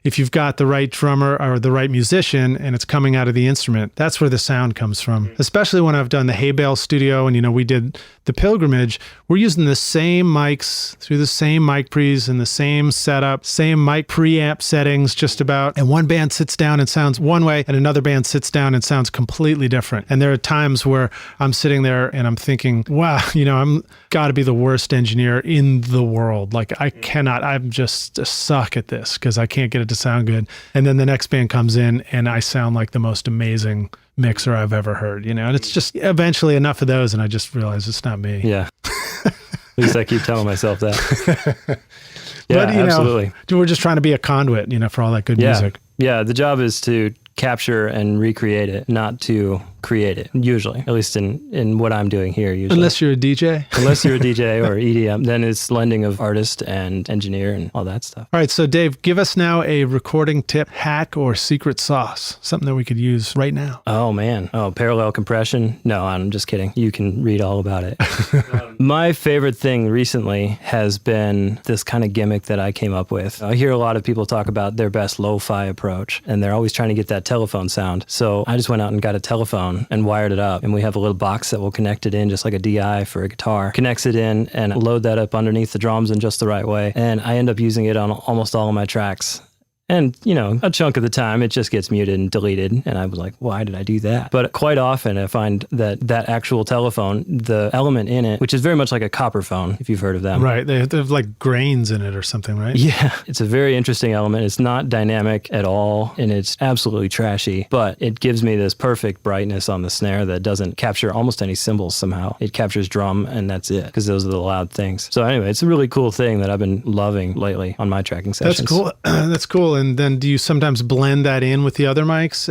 if you've got the right drummer or the right musician and it's coming out of the instrument, that's where the sound comes from. Especially when I've done the Hay Bale studio and, we did the Pilgrimage, we're using the same mics through the same mic pre's and the same setup, same mic preamp settings just about. And one band sits down and sounds one way and another band sits down and sounds completely different. And there are times where I'm sitting there and I'm thinking, wow, I'm got to be the worst engineer in the world. Like I'm just a suck at this because I can't get it to sound good. And then the next band comes in and I sound like the most amazing mixer I've ever heard, and it's just eventually enough of those and I just realize it's not me. Yeah. At least I keep telling myself that. Yeah, but, absolutely. We're just trying to be a conduit, for all that good music. Yeah, the job is to capture and recreate it, not to create it, usually, at least in what I'm doing here usually. Unless you're a DJ. Unless you're a DJ or EDM, then it's blending of artist and engineer and all that stuff. All right, so Dave, give us now a recording tip, hack, or secret sauce, something that we could use right now. Oh, man. Parallel compression? No, I'm just kidding. You can read all about it. My favorite thing recently has been this kind of gimmick that I came up with. I hear a lot of people talk about their best lo-fi approach, and they're always trying to get that telephone sound. So I just went out and got a telephone and wired it up, and we have a little box that will connect it in just like a DI for a guitar. Connects it in and load that up underneath the drums in just the right way, and I end up using it on almost all of my tracks. And, a chunk of the time it just gets muted and deleted. And I was like, why did I do that? But quite often I find that actual telephone, the element in it, which is very much like a copper phone, if you've heard of them. Right. They have like grains in it or something, right? Yeah. It's a very interesting element. It's not dynamic at all, and it's absolutely trashy, but it gives me this perfect brightness on the snare that doesn't capture almost any cymbals somehow. It captures drum, and that's it, because those are the loud things. So anyway, it's a really cool thing that I've been loving lately on my tracking sessions. That's cool. That's cool. And then do you sometimes blend that in with the other mics?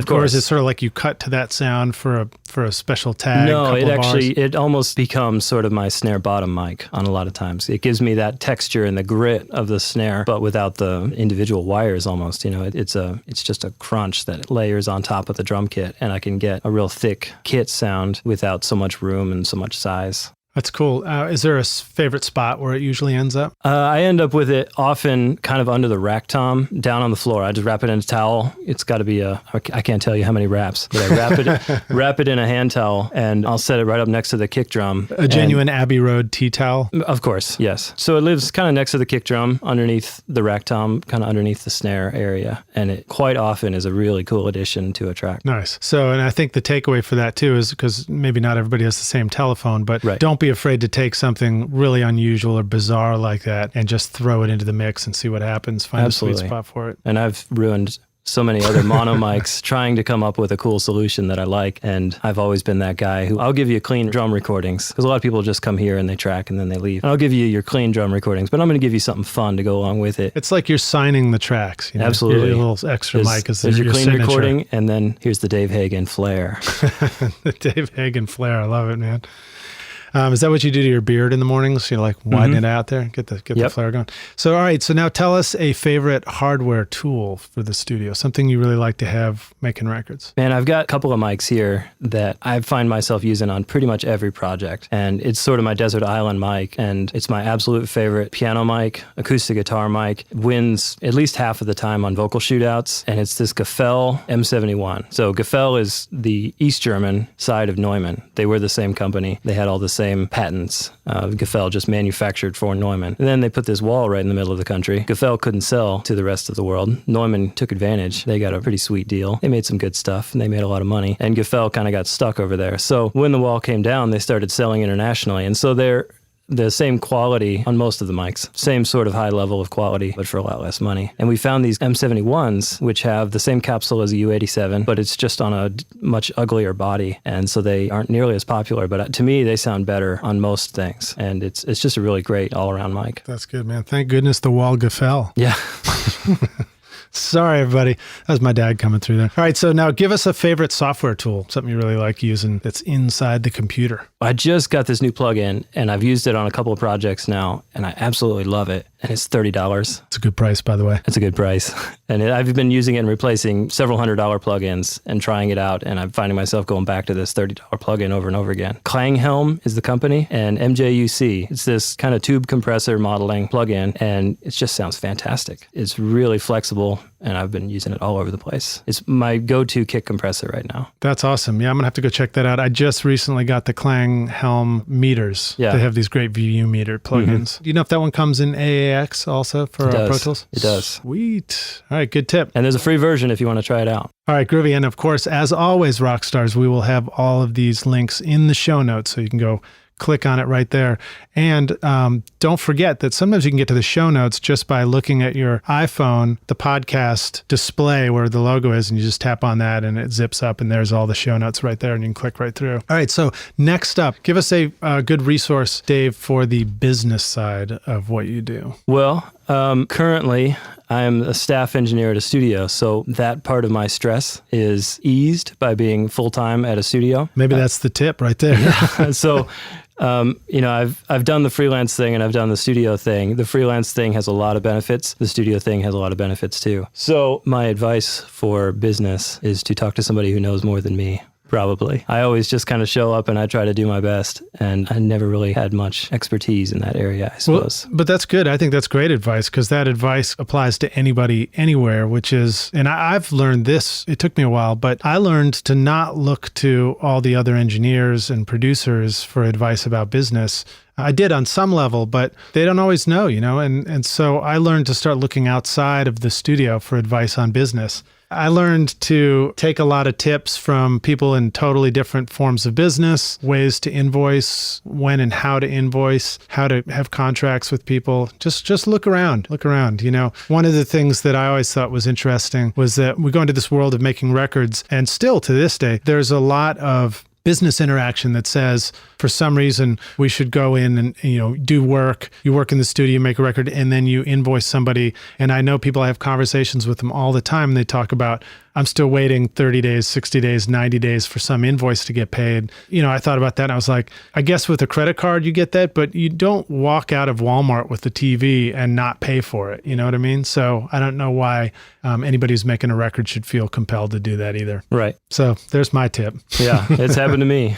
Or is it sort of like you cut to that sound for a special tag? No, it almost becomes sort of my snare bottom mic on a lot of times. It gives me that texture and the grit of the snare, but without the individual wires almost. It's just a crunch that layers on top of the drum kit, and I can get a real thick kit sound without so much room and so much size. That's cool. Is there a favorite spot where it usually ends up? I end up with it often kind of under the rack tom, down on the floor. I just wrap it in a towel. It's got to be I can't tell you how many wraps, but I wrap it in a hand towel, and I'll set it right up next to the kick drum. A genuine Abbey Road tea towel? Of course, yes. So it lives kind of next to the kick drum, underneath the rack tom, kind of underneath the snare area, and it quite often is a really cool addition to a track. Nice. So, and I think the takeaway for that too is, because maybe not everybody has the same telephone, but don't be afraid to take something really unusual or bizarre like that and just throw it into the mix and see what happens. Find a sweet spot for it. And I've ruined so many other mono mics trying to come up with a cool solution that I like. And I've always been that guy who, I'll give you clean drum recordings, because a lot of people just come here and they track and then they leave. And I'll give you your clean drum recordings, but I'm going to give you something fun to go along with it. It's like you're signing the tracks. Absolutely. A little extra mic is there's your clean signature. Recording, and then here's the Dave Hagen flair. The Dave Hagen flair. I love it, man. Is that what you do to your beard in the mornings? You widen it out there, get the flare going. So, all right. So now tell us a favorite hardware tool for the studio, something you really like to have making records. Man, I've got a couple of mics here that I find myself using on pretty much every project. And it's sort of my desert island mic. And it's my absolute favorite piano mic, acoustic guitar mic. It wins at least half of the time on vocal shootouts. And it's this Gefell M71. So Gefell is the East German side of Neumann. They were the same company. They had all the same patents. Gefell just manufactured for Neumann. And then they put this wall right in the middle of the country. Gefell couldn't sell to the rest of the world. Neumann took advantage. They got a pretty sweet deal. They made some good stuff and they made a lot of money. And Gefell kind of got stuck over there. So when the wall came down, they started selling internationally. And so they're the same quality on most of the mics, same sort of high level of quality, but for a lot less money. And we found these M71s, which have the same capsule as a U87, but it's just on a much uglier body. And so they aren't nearly as popular, but to me, they sound better on most things. And it's just a really great all-around mic. That's good, man. Thank goodness the wall Gefell. Yeah. Sorry, everybody. That was my dad coming through there. All right, so now give us a favorite software tool, something you really like using that's inside the computer. I just got this new plugin, and I've used it on a couple of projects now, and I absolutely love it. and it's $30. It's a good price, by the way. It's a good price. And I've been using it and replacing several $100 plugins and trying it out, and I'm finding myself going back to this $30 plugin over and over again. Klang Helm is the company, and MJUC. It's this kind of tube compressor modeling plugin, and it just sounds fantastic. It's really flexible, and I've been using it all over the place. It's my go-to kick compressor right now. That's awesome. Yeah, I'm going to have to go check that out. I just recently got the Klang Helm meters. Yeah. They have these great VU meter plugins. Do you know if that one comes in AAX also for Pro Tools? It does. Sweet. All right, good tip. And there's a free version if you want to try it out. All right, groovy. And of course, as always, rock stars, we will have all of these links in the show notes, so you can go click on it right there. And don't forget that sometimes you can get to the show notes just by looking at your iPhone, the podcast display where the logo is, and you just tap on that and it zips up and there's all the show notes right there and you can click right through. All right, so next up, give us a good resource, Dave, for the business side of what you do. Well, currently I'm a staff engineer at a studio, so that part of my stress is eased by being full-time at a studio. Maybe that's the tip right there. Yeah. So, I've done the freelance thing and I've done the studio thing. The freelance thing has a lot of benefits. The studio thing has a lot of benefits too. So my advice for business is to talk to somebody who knows more than me. Probably. I always just kind of show up and I try to do my best, and I never really had much expertise in that area, I suppose. Well, but that's good. I think that's great advice, because that advice applies to anybody, anywhere, which is, and I've learned this, it took me a while, but I learned to not look to all the other engineers and producers for advice about business. I did on some level, but they don't always know, and so I learned to start looking outside of the studio for advice on business. I learned to take a lot of tips from people in totally different forms of business, ways to invoice, when and how to invoice, how to have contracts with people. Just look around. One of the things that I always thought was interesting was that we go into this world of making records, and still to this day, there's a lot of business interaction that says, for some reason, we should go in and, do work. You work in the studio, make a record, and then you invoice somebody. And I know people, I have conversations with them all the time, and they talk about, I'm still waiting 30 days, 60 days, 90 days for some invoice to get paid. I thought about that and I was like, I guess with a credit card you get that, but you don't walk out of Walmart with the TV and not pay for it. You know what I mean? So I don't know why anybody who's making a record should feel compelled to do that either. Right. So there's my tip. Yeah, it's happened to me.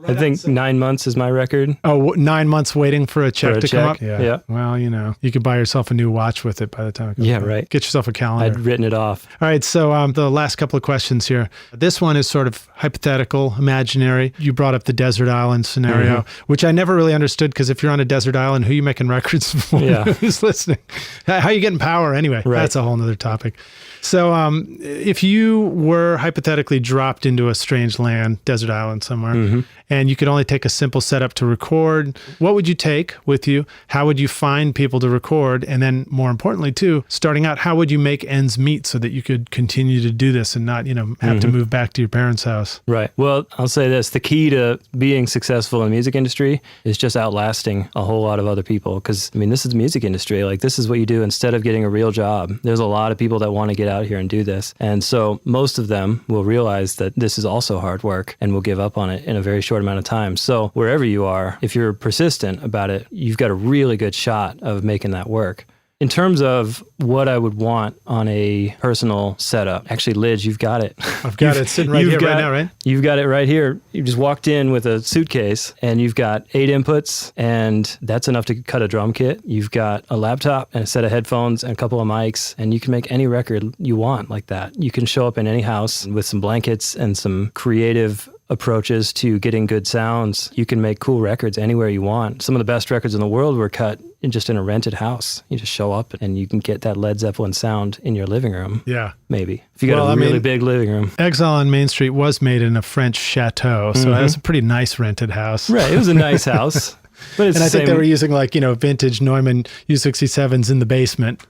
I think 9 months is my record. Oh, 9 months waiting for a check to come up? Yeah. Well, you could buy yourself a new watch with it by the time it comes up. Right. Get yourself a calendar. I'd written it off. All right, so the last couple of questions here. This one is sort of hypothetical, imaginary. You brought up the desert island scenario, which I never really understood, because if you're on a desert island, who are you making records for? Yeah. Who's listening? How are you getting power anyway? Right. That's a whole nother topic. So if you were hypothetically dropped into a strange land, desert island somewhere, and you could only take a simple setup to record, what would you take with you? How would you find people to record? And then more importantly too, starting out, how would you make ends meet so that you could continue to do this and not, have to move back to your parents' house? Right. Well, I'll say this. The key to being successful in the music industry is just outlasting a whole lot of other people. Because, this is the music industry. Like, this is what you do instead of getting a real job. There's a lot of people that want to get out here and do this. And so most of them will realize that this is also hard work and will give up on it in a very short amount of time. So wherever you are, if you're persistent about it, you've got a really good shot of making that work. In terms of what I would want on a personal setup, actually, Lidge, you've got it. I've got it sitting right here right now, right? You've got it right here. You just walked in with a suitcase and you've got 8 inputs, and that's enough to cut a drum kit. You've got a laptop and a set of headphones and a couple of mics, and you can make any record you want like that. You can show up in any house with some blankets and some creative approaches to getting good sounds. You can make cool records anywhere you want. Some of the best records in the world were cut in a rented house. You just show up and you can get that Led Zeppelin sound in your living room. Yeah. Maybe. If you got a really big living room. Exile on Main Street was made in a French chateau, so that's a pretty nice rented house. Right. It was a nice house. But it's and I think they were using vintage Neumann U67s in the basement.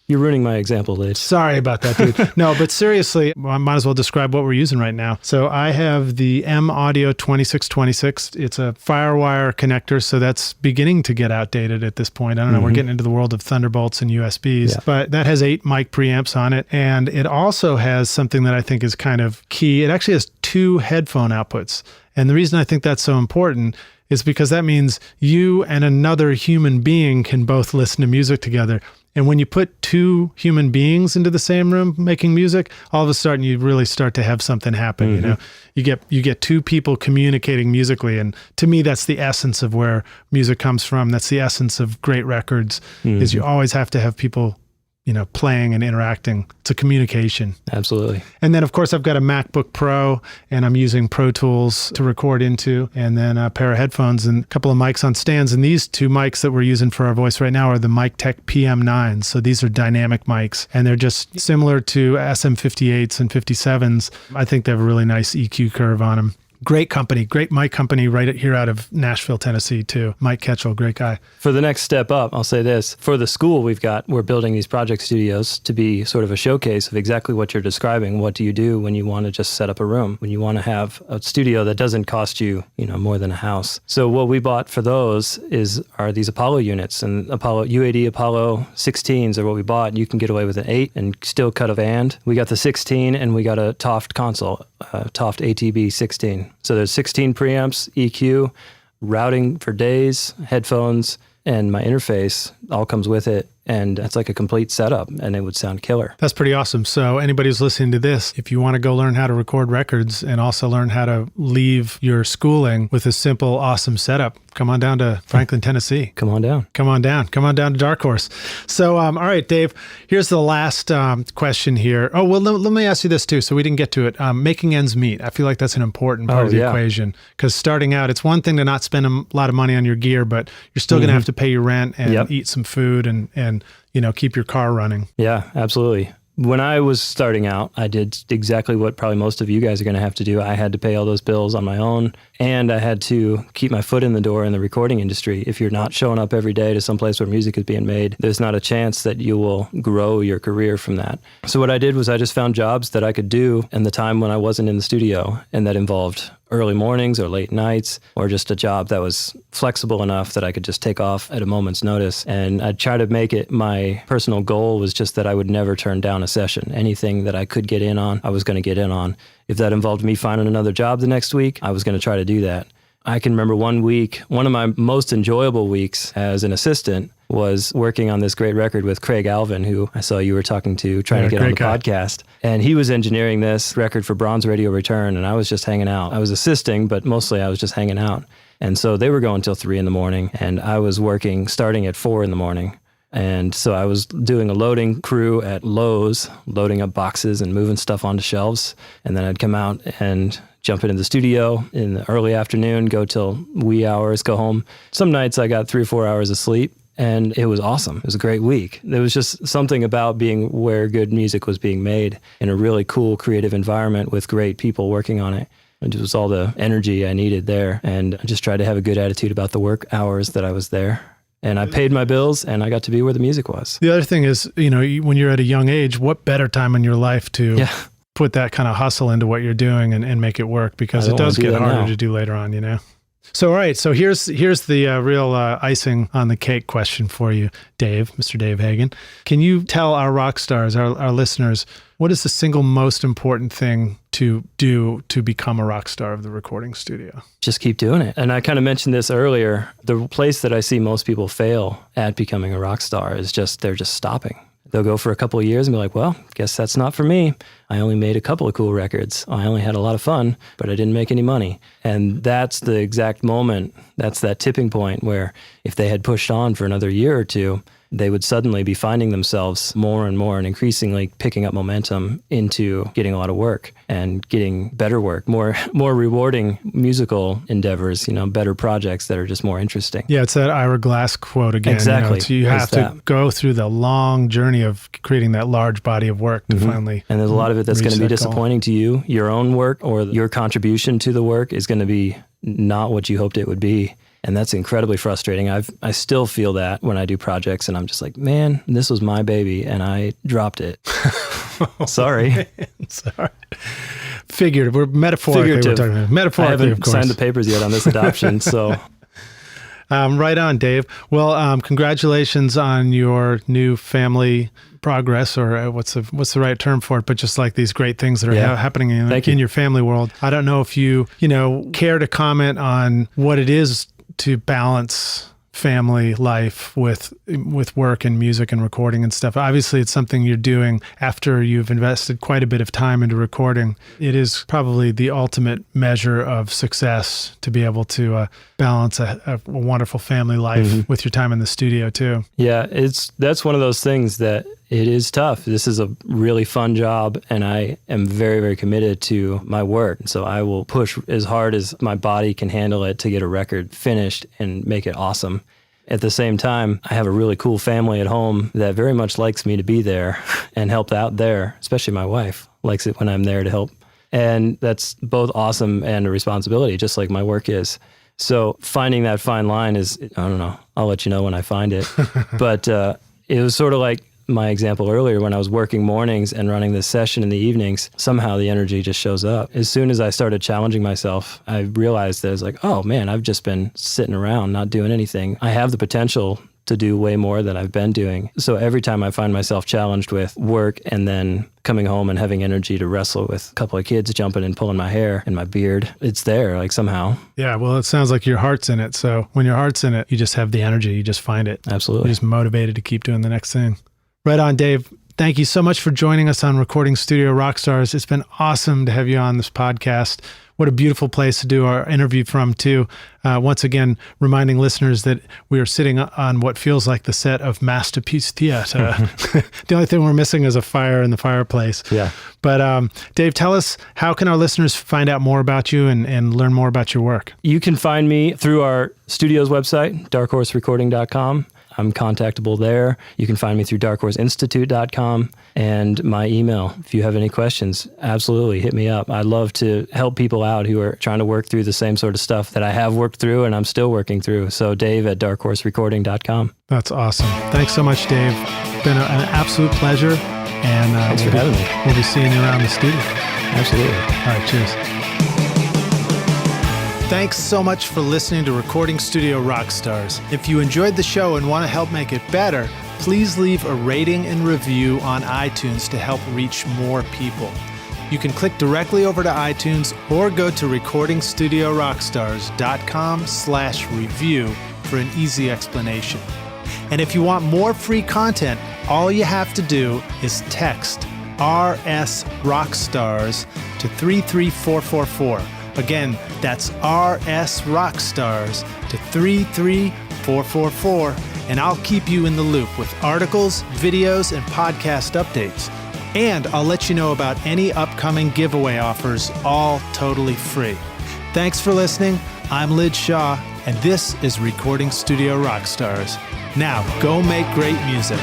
You're ruining my example, Lidge. Sorry about that, dude. No, but seriously, I might as well describe what we're using right now. So I have the M Audio 2626. It's a Firewire connector, so that's beginning to get outdated at this point. I don't know, we're getting into the world of Thunderbolts and USBs, but that has 8 mic preamps on it. And it also has something that I think is kind of key. It actually has 2 headphone outputs. And the reason I think that's so important is because that means you and another human being can both listen to music together. And when you put two human beings into the same room making music, all of a sudden you really start to have something happen. You know, you get two people communicating musically, and to me, that's the essence of where music comes from. That's the essence of great records. Is you always have to have people, you know, playing and interacting. It's a communication. Absolutely. And then, of course, I've got a MacBook Pro, and I'm using Pro Tools to record into, and then a pair of headphones and a couple of mics on stands. And these two mics that we're using for our voice right now are the Mic Tech PM9s. So these are dynamic mics, and they're just similar to SM58s and 57s. I think they have a really nice EQ curve on them. Great company, great mic company right here out of Nashville, Tennessee, too. Mike Ketchell, great guy. For the next step up, I'll say this. For the school we're building these project studios to be sort of a showcase of exactly what you're describing. What do you do when you want to just set up a room? When you want to have a studio that doesn't cost you, more than a house. So what we bought for those are these Apollo units, and UAD Apollo 16s are what we bought. You can get away with an 8 and still cut a band. We got the 16 and we got a Toft console, Toft ATB 16. So there's 16 preamps, EQ, routing for days, headphones, and my interface all comes with it. And it's like a complete setup, and it would sound killer. That's pretty awesome. So anybody who's listening to this, if you want to go learn how to record records and also learn how to leave your schooling with a simple, awesome setup, come on down to Franklin, Tennessee. Come on down. Come on down. Come on down to Dark Horse. So, all right, Dave, here's the last question here. Oh, well, let me ask you this too. So we didn't get to it. Making ends meet. I feel like that's an important part of the equation, because starting out, it's one thing to not spend a lot of money on your gear, but you're still going to have to pay your rent and eat some food and keep your car running. Yeah, absolutely. When I was starting out, I did exactly what probably most of you guys are going to have to do. I had to pay all those bills on my own, and I had to keep my foot in the door in the recording industry. If you're not showing up every day to some place where music is being made, there's not a chance that you will grow your career from that. So what I did was I just found jobs that I could do in the time when I wasn't in the studio, and that involved early mornings or late nights, or just a job that was flexible enough that I could just take off at a moment's notice. And I'd try to make it, my personal goal was just that I would never turn down a session. Anything that I could get in on, I was going to get in on. If that involved me finding another job the next week, I was going to try to do that. I can remember one week, one of my most enjoyable weeks as an assistant was working on this great record with Craig Alvin, who I saw you were talking to, trying to get on the podcast. And he was engineering this record for Bronze Radio Return, and I was just hanging out. I was assisting, but mostly I was just hanging out. And so they were going till 3 a.m, and I was working starting at 4 a.m. And so I was doing a loading crew at Lowe's, loading up boxes and moving stuff onto shelves. And then I'd come out and jump into the studio in the early afternoon, go till wee hours, go home. Some nights I got 3 or 4 hours of sleep, and it was awesome. It was a great week. There was just something about being where good music was being made in a really cool, creative environment with great people working on it. It was all the energy I needed there. And I just tried to have a good attitude about the work hours that I was there. And I paid my bills, and I got to be where the music was. The other thing is, when you're at a young age, what better time in your life to put that kind of hustle into what you're doing and make it work, because it does get harder to do later on, So, all right. So here's the real icing on the cake question for you, Dave, Mr. Dave Hagen. Can you tell our rock stars, our listeners, what is the single most important thing to do to become a rock star of the recording studio? Just keep doing it. And I kind of mentioned this earlier. The place that I see most people fail at becoming a rock star is they're just stopping. They'll go for a couple of years and be like, well, guess that's not for me. I only made a couple of cool records. I only had a lot of fun, but I didn't make any money. And that's the exact moment, that's that tipping point where if they had pushed on for another year or two, they would suddenly be finding themselves more and more and increasingly picking up momentum into getting a lot of work and getting better work, more rewarding musical endeavors, better projects that are just more interesting. Yeah, it's that Ira Glass quote again. Exactly. You have to go through the long journey of creating that large body of work to finally. And there's a lot of it that's going to be disappointing to you. Your own work or your contribution to the work is going to be not what you hoped it would be. And that's incredibly frustrating. I still feel that when I do projects, and I'm just like, man, this was my baby, and I dropped it. Sorry. Sorry. Figurative. We're metaphorically. We're talking about metaphorically, I haven't of course. signed the papers yet on this adoption, so. Right on, Dave. Well, congratulations on your new family progress, or what's the right term for it? But just like these great things that are happening in your family world. I don't know if you care to comment on what it is to balance family life with work and music and recording and stuff. Obviously, it's something you're doing after you've invested quite a bit of time into recording. It is probably the ultimate measure of success to be able to balance a wonderful family life with your time in the studio too. Yeah, that's one of those things that it is tough. This is a really fun job, and I am very, very committed to my work. So I will push as hard as my body can handle it to get a record finished and make it awesome. At the same time, I have a really cool family at home that very much likes me to be there and help out there, especially my wife likes it when I'm there to help. And that's both awesome and a responsibility, just like my work is. So finding that fine line is, I don't know, I'll let you know when I find it. But it was sort of like my example earlier when I was working mornings and running this session in the evenings. Somehow the energy just shows up. As soon as I started challenging myself, I realized that it's like, oh man, I've just been sitting around not doing anything. I have the potential to do way more than I've been doing. So every time I find myself challenged with work and then coming home and having energy to wrestle with a couple of kids jumping and pulling my hair and my beard, it's there, like somehow. Yeah, well, it sounds like your heart's in it. So when your heart's in it, you just have the energy. You just find it. Absolutely. You're just motivated to keep doing the next thing. Right on, Dave. Thank you so much for joining us on Recording Studio Rockstars. It's been awesome to have you on this podcast. What a beautiful place to do our interview from, too. Once again, reminding listeners that we are sitting on what feels like the set of Masterpiece Theater. The only thing we're missing is a fire in the fireplace. Yeah. But Dave, tell us, how can our listeners find out more about you and learn more about your work? You can find me through our studio's website, darkhorserecording.com. I'm contactable there. You can find me through darkhorseinstitute.com, and my email. If you have any questions, absolutely hit me up. I love to help people out who are trying to work through the same sort of stuff that I have worked through and I'm still working through. So Dave at darkhorserecording.com. That's awesome. Thanks so much, Dave. It's been an absolute pleasure. And thanks for having me. We'll be seeing you around the studio. Absolutely. All right, cheers. Thanks so much for listening to Recording Studio Rockstars. If you enjoyed the show and want to help make it better, please leave a rating and review on iTunes to help reach more people. You can click directly over to iTunes or go to recordingstudiorockstars.com/review for an easy explanation. And if you want more free content, all you have to do is text RS Rockstars to 33444. Again, that's RS Rockstars to 33444, and I'll keep you in the loop with articles, videos, and podcast updates. And I'll let you know about any upcoming giveaway offers, all totally free. Thanks for listening. I'm Lid Shaw, and this is Recording Studio Rockstars. Now, go make great music.